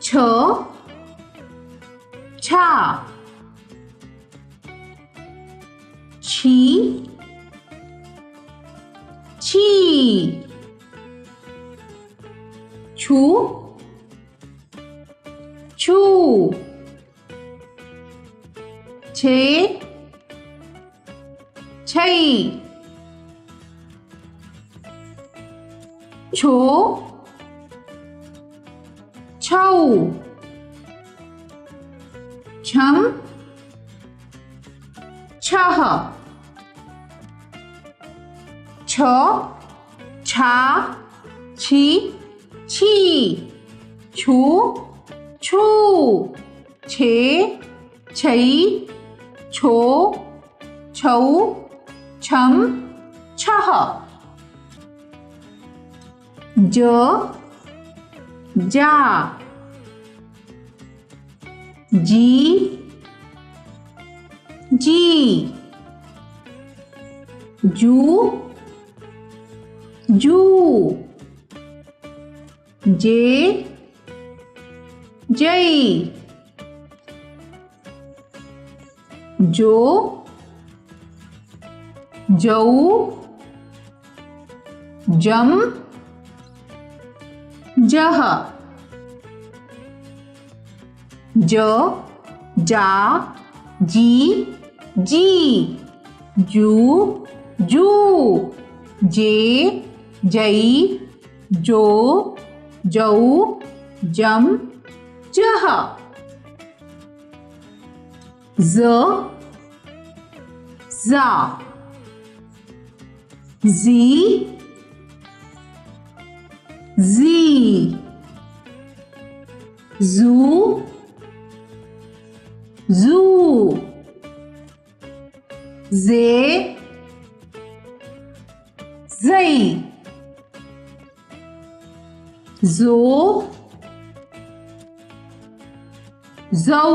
छ छा छी छी छू छू छे छै छो छौ छम छह छ छा छी छी छू छू छे छै छो छौ छम छह ज जा जी जी जू जू जे जै जो जौ जम जह ज जा जी जी जू जू जे जै जो जौ जम जह ज जा जी जी जू जू जे zै zo zौ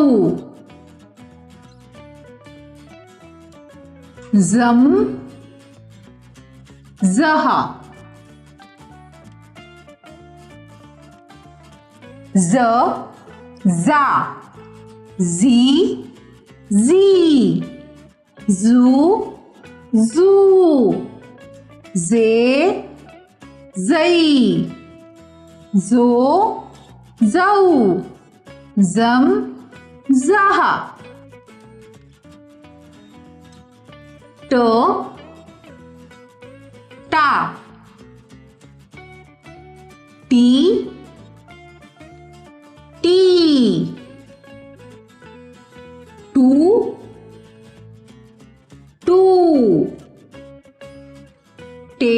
zam zah z za zi zi zu zu ze zai zo zau zam zah t ta ti ti tu tu te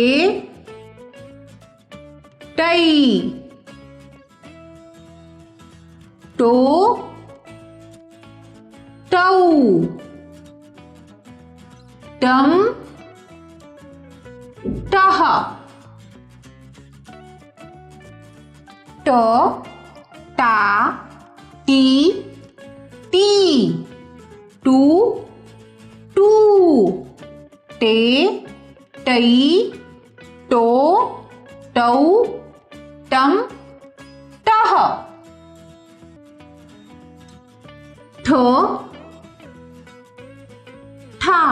tei to tau tam tah to ta ti ti tu tu te tei to tau tam tah th tha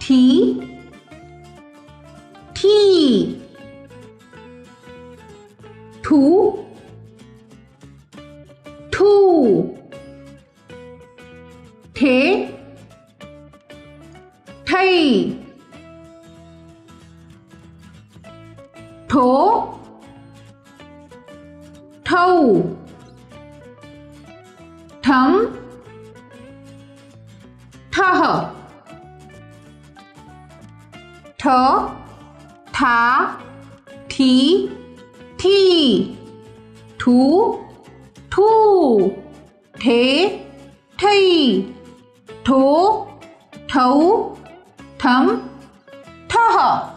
thi thi thu thu thế thây thố thâu thấm thah thớ thá thí thi thú thu thế thây thố thấu thấm thah